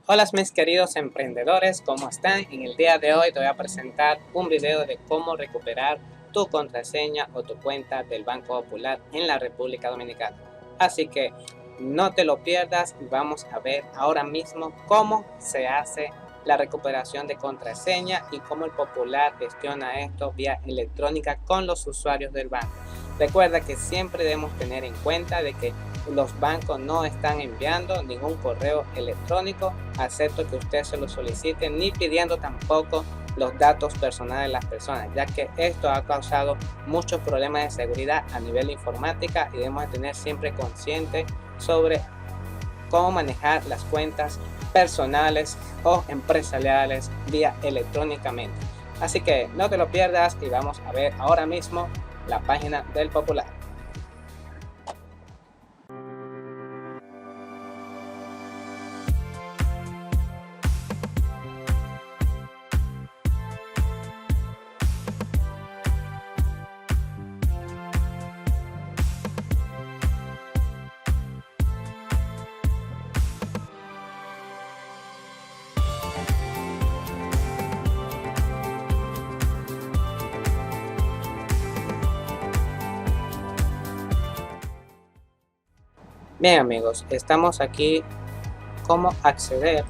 Hola mis queridos emprendedores, ¿cómo están? En el día de hoy te voy a presentar un video de cómo recuperar tu contraseña o tu cuenta del Banco Popular en la República Dominicana. Así que no te lo pierdas y vamos a ver ahora mismo cómo se hace la recuperación de contraseña y cómo el Popular gestiona esto vía electrónica con los usuarios del banco. Recuerda que siempre debemos tener en cuenta de que los bancos no están enviando ningún correo electrónico, excepto que usted se lo solicite, ni pidiendo tampoco los datos personales de las personas, ya que esto ha causado muchos problemas de seguridad a nivel informática y debemos tener siempre consciente sobre cómo manejar las cuentas personales o empresariales vía electrónicamente. Así que no te lo pierdas y vamos a ver ahora mismo la página del Popular. Bien amigos, estamos aquí cómo acceder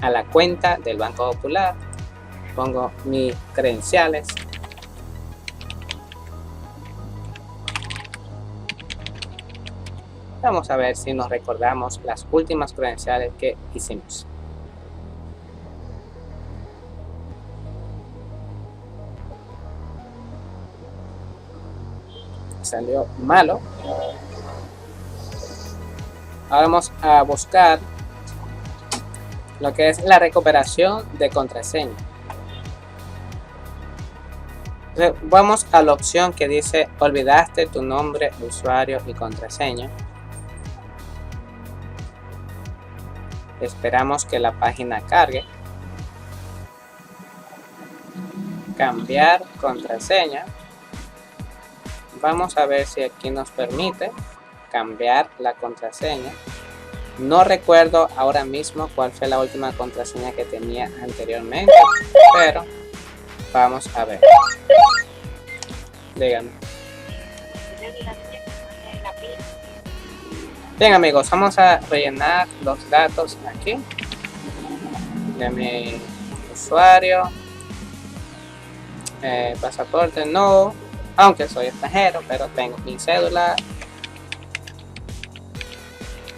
a la cuenta del Banco Popular. Pongo mis credenciales. Vamos a ver si nos recordamos las últimas credenciales que hicimos. Salió malo. Ahora vamos a buscar lo que es la recuperación de contraseña. Vamos a la opción que dice olvidaste tu nombre, usuario y contraseña. Esperamos que la página cargue. Cambiar contraseña. Vamos a ver si aquí nos permite cambiar la contraseña. No recuerdo ahora mismo cuál fue la última contraseña que tenía anteriormente, pero vamos a ver. Díganme. Bien amigos, vamos a rellenar los datos aquí de mi usuario. Pasaporte no, aunque soy extranjero, pero tengo mi cédula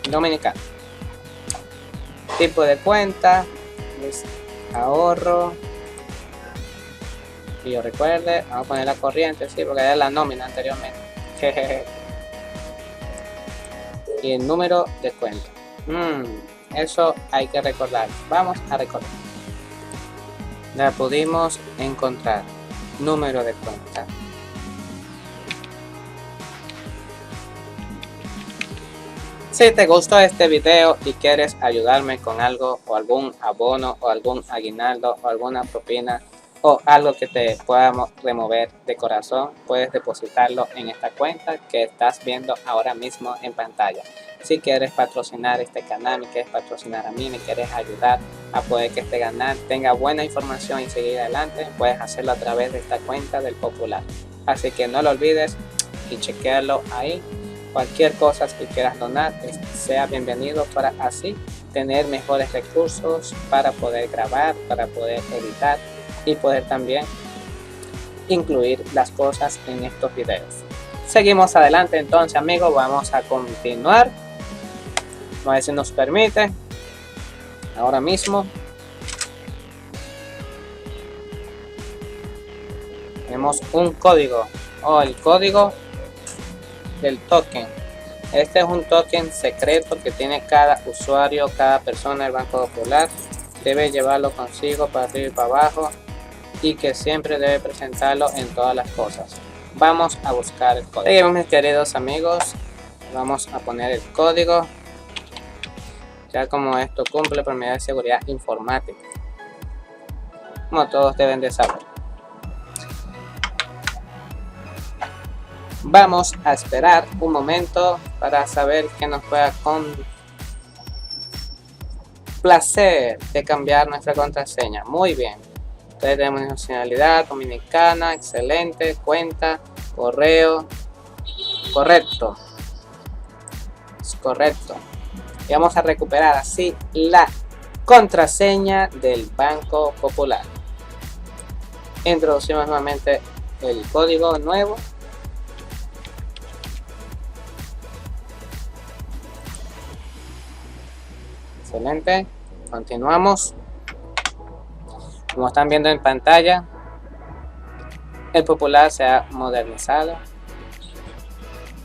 dominicana. Tipo de cuenta es ahorro. Y yo recuerde, vamos a poner la corriente, sí, porque era la nómina anteriormente. Y el número de cuenta. Eso hay que recordar. Vamos a recordar. La pudimos encontrar. Número de cuenta. Si te gustó este video y quieres ayudarme con algo o algún abono o algún aguinaldo o alguna propina o algo que te podamos remover de corazón, puedes depositarlo en esta cuenta que estás viendo ahora mismo en pantalla. Si quieres patrocinar este canal, me quieres patrocinar a mí, me quieres ayudar a poder que este canal tenga buena información y seguir adelante, puedes hacerlo a través de esta cuenta del Popular. Así que no lo olvides y chequearlo ahí. Cualquier cosa que quieras donar, sea bienvenido para así tener mejores recursos para poder grabar, para poder editar y poder también incluir las cosas en estos videos. Seguimos adelante entonces amigos, vamos a continuar. Vamos a ver si nos permite. Ahora mismo tenemos un código o el código del token. Este es un token secreto que tiene cada usuario, cada persona del Banco Popular. Debe llevarlo consigo para arriba y para abajo y que siempre debe presentarlo en todas las cosas. Vamos a buscar el código. Seguimos mis queridos amigos, vamos a poner el código, ya como esto cumple por medida de seguridad informática, como todos deben de saber. Vamos a esperar un momento para saber que nos pueda placer de cambiar nuestra contraseña. Muy bien. Entonces tenemos nacionalidad dominicana, excelente, cuenta, correo, correcto. Es correcto. Y vamos a recuperar así la contraseña del Banco Popular. Introducimos nuevamente el código nuevo. Excelente. Continuamos. Como están viendo en pantalla, el Popular se ha modernizado.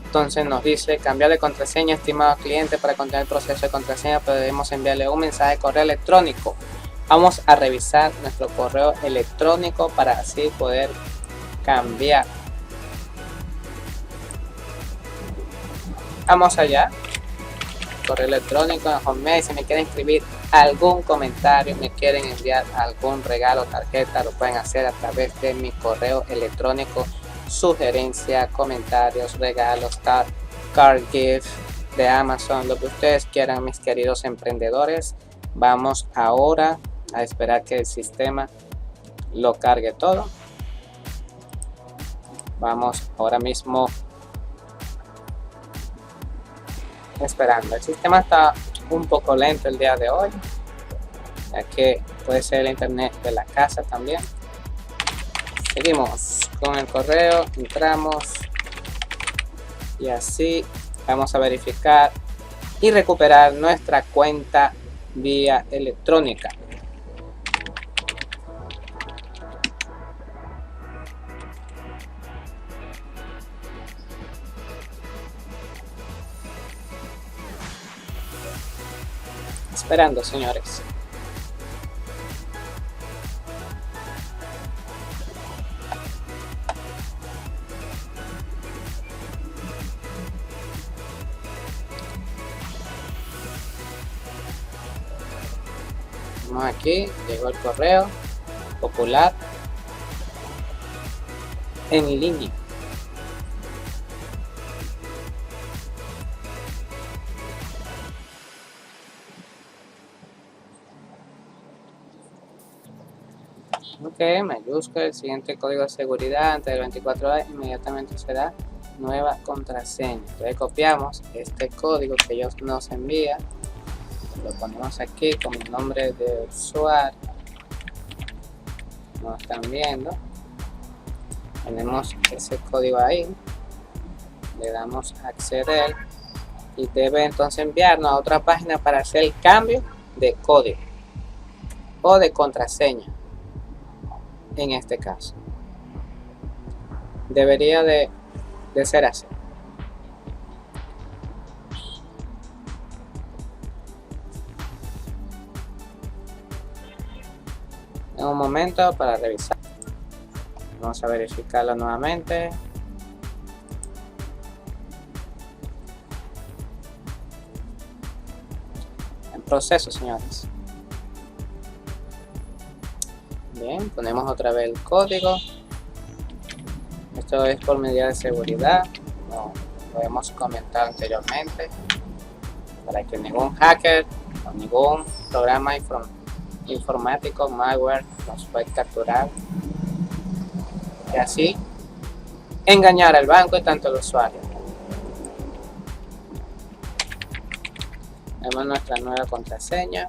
Entonces nos dice cambiar de contraseña, estimado cliente. Para continuar el proceso de contraseña podemos enviarle un mensaje de correo electrónico. Vamos a revisar nuestro correo electrónico para así poder cambiar. Vamos allá. Correo electrónico en Hotmail. Si me quieren escribir algún comentario, me quieren enviar algún regalo, tarjeta, lo pueden hacer a través de mi correo electrónico. Sugerencia, comentarios, regalos, card gift de Amazon, lo que ustedes quieran, mis queridos emprendedores. Vamos ahora a esperar que el sistema lo cargue todo. Vamos ahora mismo esperando. El sistema está un poco lento el día de hoy, ya que puede ser el internet de la casa también. Seguimos con el correo, entramos y así vamos a verificar y recuperar nuestra cuenta vía electrónica. Esperando, señores. Aquí llegó el correo Popular en línea. Ok, mayúscula, el siguiente código de seguridad antes de 24 horas inmediatamente será nueva contraseña. Entonces copiamos este código que ellos nos envían, lo ponemos aquí con el nombre de usuario. Como están viendo, tenemos ese código ahí, le damos a acceder y debe entonces enviarnos a otra página para hacer el cambio de código o de contraseña. En este caso debería de ser así. En un momento para revisar. Vamos a verificarlo nuevamente. En proceso, señores. Bien, ponemos otra vez el código. Esto es por medida de seguridad, como lo hemos comentado anteriormente, para que ningún hacker o ningún programa informático, malware, nos puede capturar y así engañar al banco y tanto al usuario. Vemos nuestra nueva contraseña.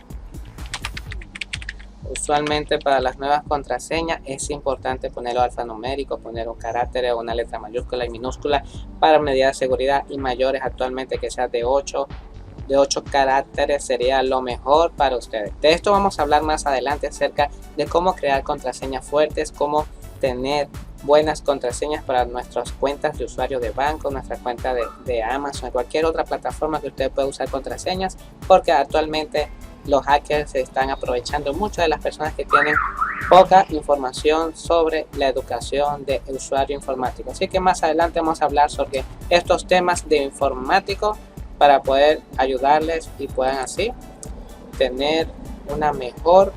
Usualmente para las nuevas contraseñas es importante poner los alfanuméricos, poner un carácter o una letra mayúscula y minúscula para medidas de seguridad, y mayores actualmente que sea de 8 caracteres sería lo mejor para ustedes. De esto vamos a hablar más adelante acerca de cómo crear contraseñas fuertes, cómo tener buenas contraseñas para nuestras cuentas de usuario de banco, nuestra cuenta de Amazon, cualquier otra plataforma que usted pueda usar contraseñas, porque actualmente los hackers se están aprovechando mucho de las personas que tienen poca información sobre la educación de usuario informático. Así que más adelante vamos a hablar sobre estos temas de informático para poder ayudarles y puedan así tener una mejor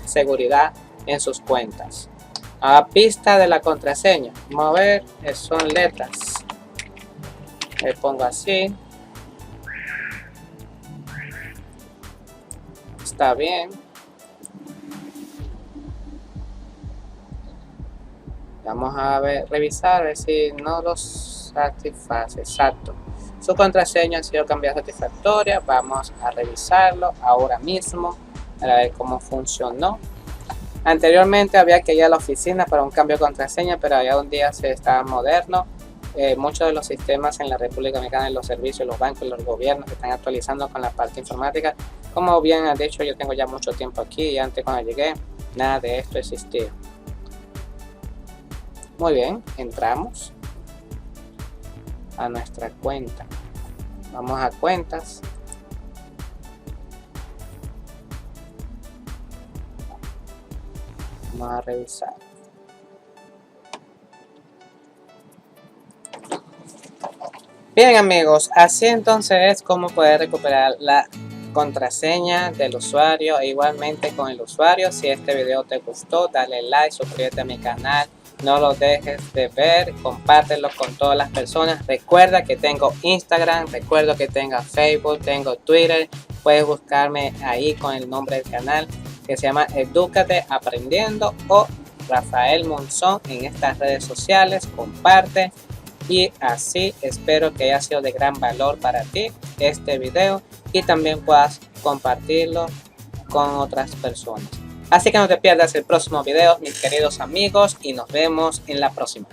seguridad en sus cuentas. A pista de la contraseña, vamos a ver, son letras. Le pongo así. está bien. Vamos a ver, revisar, a ver si no los satisface. Exacto. Su contraseña ha sido cambiada satisfactoria. Vamos a revisarlo ahora mismo para ver cómo funcionó. Anteriormente había que ir a la oficina para un cambio de contraseña, pero ya un día se está moderno. Muchos de los sistemas en la República Dominicana, en los servicios, los bancos, los gobiernos se están actualizando con la parte informática. Como bien han dicho, yo tengo ya mucho tiempo aquí y antes cuando llegué, nada de esto existía. Muy bien, entramos a nuestra cuenta. Vamos a cuentas. Vamos a revisar. Bien amigos, así entonces es como poder recuperar la contraseña del usuario e igualmente con el usuario. Si este video te gustó, dale like, suscríbete a mi canal, no lo dejes de ver, compártelo con todas las personas. Recuerda que tengo Instagram, recuerda que tengo Facebook, tengo Twitter, puedes buscarme ahí con el nombre del canal que se llama Edúcate Aprendiendo o Rafael Monzón en estas redes sociales. Comparte. Y así espero que haya sido de gran valor para ti este video y también puedas compartirlo con otras personas. Así que no te pierdas el próximo video, mis queridos amigos, y nos vemos en la próxima.